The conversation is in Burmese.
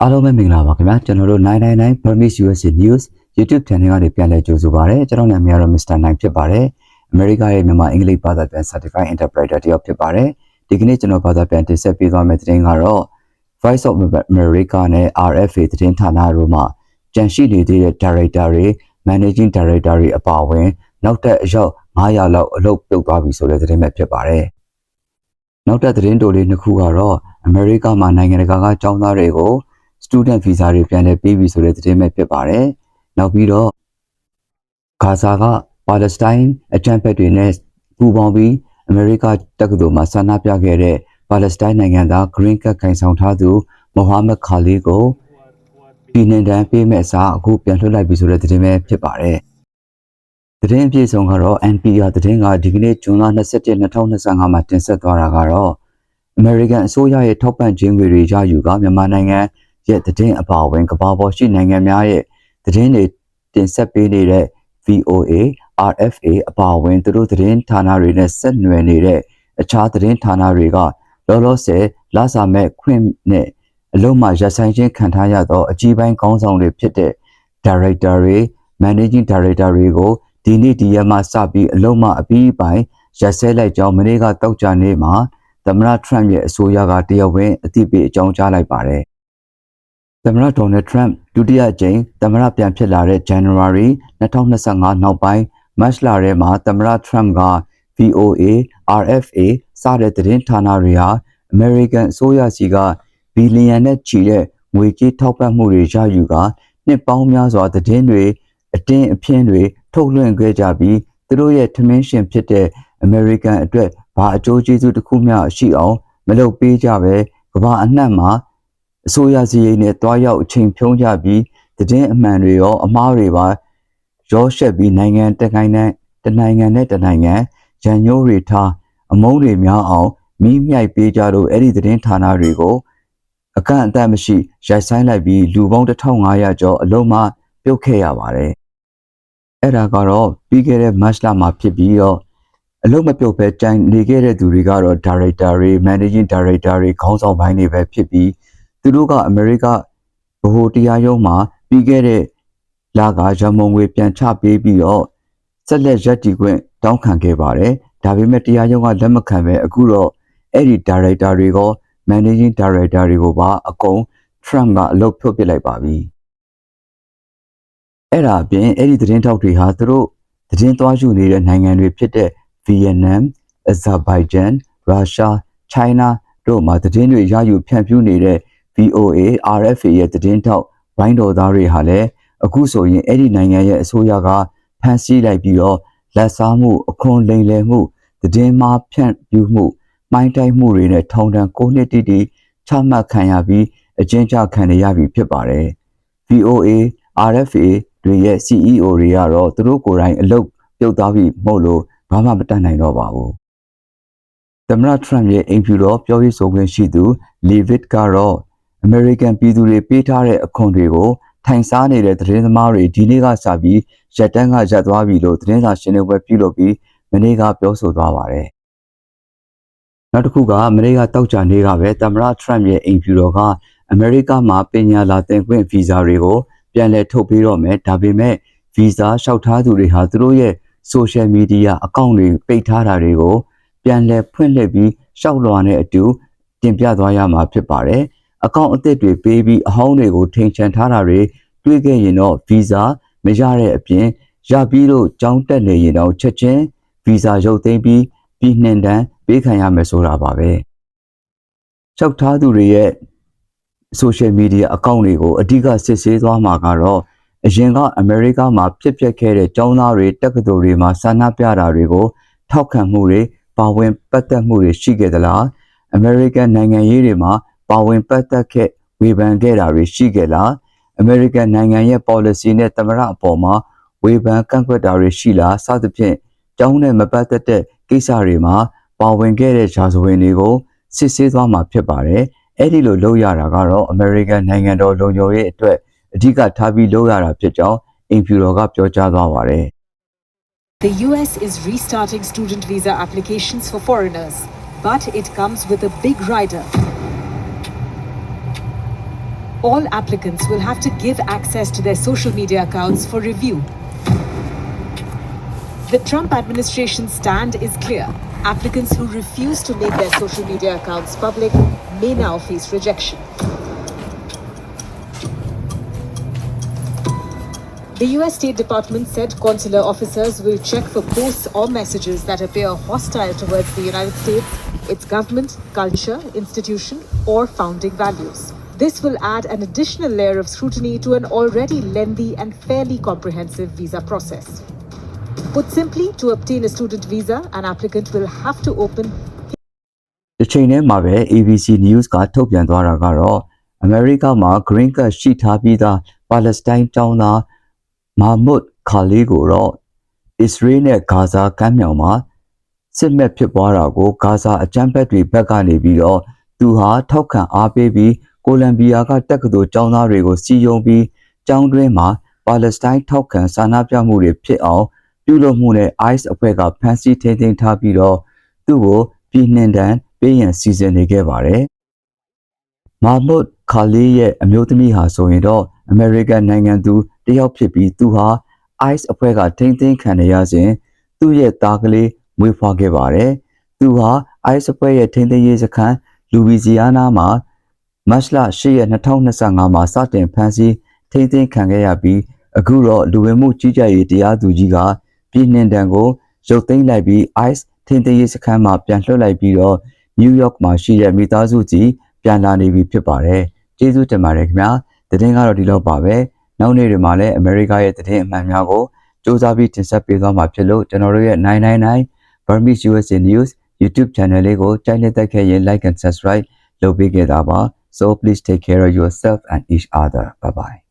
အားလုံးပဲမင်္ဂလာပါခင်ဗျာကျွန်တော်တို့999 Permis USA News YouTube Channel ကနေပြန်လည်ကြိုဆိုပါရစေကျွန်တော်နာမည်ကတော့ Mr. 9ဖြစ်ပါတယ်အမေရိကရဲ့မြန်မာအင်္ဂလိပ်ဘာသာပြန် Certified Interpreter တယောက်ဖြစ်ပါတယ်ဒီကနေ့ကျွန်တော်ဘာသာပြန်တင်ဆက်ပေးသွားမယ့်သတင်းကတော့ Voice of America နဲ့ RFA သတင်းဌာနတို့မှကြန့်ရှိနေသေးတဲ့ Director တွေ Managing Director တွေအပါအဝင်နောက်ထပ်အယောက်900လောက်အလုပ်ပြုတ်သွားပြီဆိုတဲ့သတင်းပဲဖြစ်ပါတယ်နောက်ထပ်သတင်းတိုလေးနှစ်ခုကတော့အမေရိကမှာနိုင်ငံတကာကကျောင်းသားတွေကို student visa တွေပြန်လည်ပေးပြီဆိုတဲ့သတင်းပဲဖြစ်ပါတယ်။နောက်ပြီးတော့ဂါဇာကပါလက်စတိုင်းအကြမ်းဖက်တွေနဲ့ပူးပေါင်းပြီးအမေရိကတက္ကသိုလ်မှာဆန္ဒပြခဲ့တဲ့ပါလက်စတိုင်းနိုင်ငံသား Green Card ခိုင်ဆောင်ထားသူမိုဟာမက်ခါလီကိုပြည်နှင်တန်းပေးမဲ့အစားအခုပြန်လွှတ်လိုက်ပြီဆိုတဲ့သတင်းပဲဖြစ်ပါတယ်။သတင်းအပြည့်စုံကတော့ NPR သတင်းကဒီကနေ့ဇွန်လ27 2025မှာတင်ဆက်သွားတာကတော့ American အစိုးရရဲ့ထောက်ပံ့ခြင်းတွေရယူကမြန်မာနိုင်ငံရဲ့သတင်းအပါအဝင်ကမ္ဘာပေါ်ရှိနိုင်ငံများရဲ့သတင်းတွေတင်ဆက်ပေးနေတဲ့ VOA, RFA အပါအဝင်သူတို့သတင်းဌာနတွေနဲ့ဆက်နွယ်နေတဲ့အခြားသတင်းဌာနတွေကလောလောဆယ်လစာမဲ့ခွင့်နဲ့အလုံးမှာရပ်ဆိုင်းခြင်းခံထားရသောအကြီးပိုင်းခေါင်းဆောင်တွေဖြစ်တဲ့ Director တွေ Managing Director တွေကိုဒီနေ့ဒီရက်မှစပြီးအလုံးမှာအပြီးပိုင်းရပ်စဲလိုက်ကြောင်းမနေ့ကတောက်ကြနေ့မှာသမ္မတ Trump ရဲ့အစိုးရကတရားဝင်အသိပေးအကြောင်းကြားလိုက်ပါတယ်သမ္မတ Donald Trump ဒုတိယကြိမ်သမ္မတပြန်ဖြစ်လာတဲ့ January 2025နောက်ပိုင်း March လထဲမှာသမ္မတ Trump က VOA, RFA စတဲ့သတင်းဌာနတွေဟာ American အစိုးရစီကဘီလီယံနဲ့ချီတဲ့ငွေကြေးထောက်ပံ့မှုတွေရယူကနှစ်ပေါင်းများစွာသတင်းတွေအတင်းအဖျင်းတွေထုတ်လွှင့်ခဲ့ကြပြီးသူတို့ရဲ့ထမင်းရှင်ဖြစ်တဲ့ American အတွက်ဘာအကျိုးကျေးဇူးတစ်ခုမျှရှိအောင်မလုပ်ပေးကြပဲကမ္ဘာအနှံ့မှာအစိုးရစီရင်နဲ့တွားရောက်အချိန်ဖြုံးကြပြီးသတင်းအမှန်တွေရောအမှားတွေပါရောရှက်ပြီးနိုင်ငံနဲ့တနိုင်ငံရန်ညိုးတွေထားအမုန်းတွေများအောင်မိမြိုက်ပေးကြလို့အဲ့ဒီသတင်းဌာနတွေကိုအကန့်အသတ်မရှိရိုက်ဆိုင်လိုက်ပြီးလူပေါင်း1500ကျော်အလုံးမပြုတ်ခဲ့ရပါတယ်အဲ့ဒါကတော့ပြီးခဲ့တဲ့ March လမှာဖြစ်ပြီးတော့အလုံးမပြုတ်ပဲတိုင်နေခဲ့တဲ့သူတွေကတော့ Director တွေ Managing Director တွေခေါင်းဆောင်ပိုင်းတွေပဲဖြစ်ပြီးသူတို့ကအမေရိကဗဟိုတရားရုံးမှာပြီးခဲ့တဲ့လကရမုံငွေပြန်ချပေးပြီးတော့ဆက်လက်ရပ်တည်ခွင့်တောင်းခံခဲ့ပါတယ်ဒါပေမဲ့တရားရုံးကလက်မခံပဲအခုတော့အဲ့ဒီ Director တွေက Managing Director တွေကိုပါအကုန် Trump ကအလုပ်ဖြုတ်ပစ်လိုက်ပါပြီအဲ့ဒါအပြင်အဲ့ဒီသတင်းထောက်တွေဟာသူတို့သတင်းသွားယူနေတဲ့နိုင်ငံတွေဖြစ်တဲ့ Vietnam, Azerbaijan, Russia, China တို့မှာသတင်းတွေရယူဖြန့်ဖြူးနေတဲ့ VOA, RFA ရဲ့သတင်းထောက်ဝိုင်းတော်သားတွေဟာလည်းအခုဆိုရင်အဲ့ဒီနိုင်ငံရဲ့အစိုးရကဖမ်းဆီးလိုက်ပြီးတော့လက်စားမှုအခွန်လိမ်လည်မှုသတင်းမှားဖြန့်ဖြူးမှုမှိုင်းတိုက်မှုတွေနဲ့ထောင်ဒဏ်9နှစ်တိချမှတ်ခံရပြီးအကျဉ်းချခံရပြီဖြစ်ပါတယ် VOA, RFA တွေရဲ့ CEO တွေကတော့သူတို့ကိုယ်တိုင်အလုပ်ပြုတ်သွားပြီမဟုတ်လို့ဘာမှမတတ်နိုင်တော့ပါဘူးသမ္မတ Trump ရဲ့အိမ်ဖြူတော်ပြောရေးဆိုခွင့်ရှိသူ Leavitt ကတော့ American ပြည်သူတွေပေးထားတဲ့အခွန်တွေကိုထိုင်စားနေတဲ့သတင်းသမားတွေဒီနေ့ကစပြီးရက်တန်းကရပ်သွားပြီလို့သတင်းစာရှင်းလင်းပွဲပြုလုပ်ပြီးမနေ့ကပြောဆိုသွားပါတယ်နောက်တစ်ခုကမနေ့ကတောက်ကြနေ့ကပဲသမ္မတ Trump ရဲ့အိမ်ဖြူတော်ကအမေရိကမှာပညာလာသင်ခွင့်ဗီဇာတွေကိုပြန်လည်ထုတ်ပေးတော့မယ်ဒါပေမဲ့ဗီဇာလျှောက်ထားသူတွေဟာသူတို့ရဲ့ social media အကောင့်တွေပိတ်ထားတာတွေကိုပြန်လည်ဖွင့်လှစ်ပြီးရှောက်လွှာနဲ့အတူတင်ပြသွားရမှာဖြစ်ပါတယ်အကောင့်အသစ်တွေပေးပြီးအဟောင်းတွေကိုထိန်ချန်ထားတာတွေတွေ့ခဲ့ရင်တော့ဗီဇာမရတဲ့အပြင်ရပြီးလို့ကြောင်းတက်နေရင်တော့ချက်ချင်းဗီဇာရုပ်သိမ်းပြီးပြည်နှင်တန်းပေးခံရမယ်ဆိုတာပါပဲလျှောက်ထားသူတွေရဲ့ social media အကောင့်တွေကိုအဓိကစစ်ဆေးသွားမှာကတော့အရင်ကအမေရိကမှာဖြစ်ပျက်ခဲ့တဲ့ကျောင်းသားတွေတက္ကသိုလ်တွေမှာဆန္ဒပြတာတွေကိုထောက်ခံမှုတွေပါဝင်ပတ်သက်မှုတွေရှိခဲ့သလားအမေရိကန်နိုင်ငံရေးတွေမှာပါဝင်ပတ်သက်ခဲ့ဝေဖန်ခဲ့တာတွေရှိခဲ့လားအမေရိကန်နိုင်ငံရဲ့ policy နဲ့သမ္မတအပေါ်မှာဝေဖန်ကန့်ကွက်တာတွေရှိလားစသဖြင့်ကျောင်းနဲ့မပတ်သက်တဲ့ကိစ္စတွေမှာပါဝင်ခဲ့တဲ့ဂျာဇဝင်တွေကိုစစ်ဆေးသွားမှာဖြစ်ပါတယ်အဲ့ဒီလိုလုပ်ရတာကတော့အမေရိကန်နိုင်ငံတော်လုံခြုံရေးအတွက်အဓိကထားပြီးလုပ်ရတာဖြစ်ကြောင်းအိမ်ဖြူတော်ကပြောကြားသွားပါတယ် The US is restarting student visa applications for foreigners, but it comes with a big rider. All applicants will have to give access to their social media accounts for review. The Trump administration's stand is clear. Applicants who refuse to make their social media accounts public may now face rejection. The US State Department said consular officers will check for posts or messages that appear hostile towards the United States, its government, culture, institution, or founding values. This will add an additional layer of scrutiny to an already lengthy and fairly comprehensive visa process. Put simply, to obtain a student visa, an applicant will have to open The chainမှာပဲ ABC News ကထုတ်ပြန်သွားတာကတော့ America မှာ Green Card ရှိထားပြီးသား Palestine ကျောင်းသား Mahmoud Khalil ကိုတော့ Israel နဲ့ Gaza ကမ်းမြောင်မှာစစ်မဲ့ဖြစ်ပွားတာကို Gaza အကြမ်းဖက်တွေဘက်ကနေပြီးတော့သူဟာထောက်ခံအားပေးပြီးကိုလံဘီယာကတက္ကသိုလ်ကျောင်းသားတွေကိုစီယုံပြီးကျောင်းတွင်းမှာ Palestine ထောက်ခံဆန္ဒပြမှုတွေဖြစ်အောင်ပြုလုပ်မှုနဲ့ ICE အဖွဲ့ကဖမ်းဆီးထိန်းသိမ်းထားပြီးတော့သူ့ကိုပြည်နှင်ဒဏ်ပေးရန်စီစဉ်နေခဲ့ပါတယ်။ Mahmoud Khalil ရဲ့အမျိုးသမီးဟာဆိုရင်တော့ American နိုင်ငံသူတယောက်ဖြစ်ပြီးသူဟာ ICE အဖွဲ့ကထိန်းသိမ်းခံရစဉ်သူ့ရဲ့သားကလေးမွေးဖွားခဲ့ပါတယ်။သူဟာ ICE အဖွဲ့ရဲ့ထိန်းသိမ်းရေးစခန်း Louisiana မှာမတ်လ8ရက်2025မှာစတင်ဖမ်းဆီးထိန်းသိမ်းခံခဲ့ရပြီးအခုတော့လူဝင်မှုကြီးကြပ်ရေးတရားသူကြီးကပြည်နှင်ဒဏ်ကိုရုပ်သိမ်းလိုက်ပြီး ICE ထိန်းသိမ်းရေးစခန်းမှာပြန်လွှတ်လိုက်ပြီးတော့ New York မှာရှိတဲ့မိသားစုကြီးပြန်လာနေပြီဖြစ်ပါတယ်။ကျေးဇူးတင်ပါတယ်ခင်ဗျာ။သတင်းကတော့ဒီလောက်ပါပဲ။နောက်နေ့တွေမှာလည်း America ရဲ့သတင်းအမှန်များကိုစူးစမ်းပြီးတင်ဆက်ပေးသွားမှာဖြစ်လို့ကျွန်တော်တို့ရဲ့999 Burmese USA News YouTube channel လေးကိုကြိုက်နှစ်သက်ခဲ့ရင် like and subscribe လုပ်ပေးခဲ့တာပါ. So please take care of yourself and each other. Bye bye.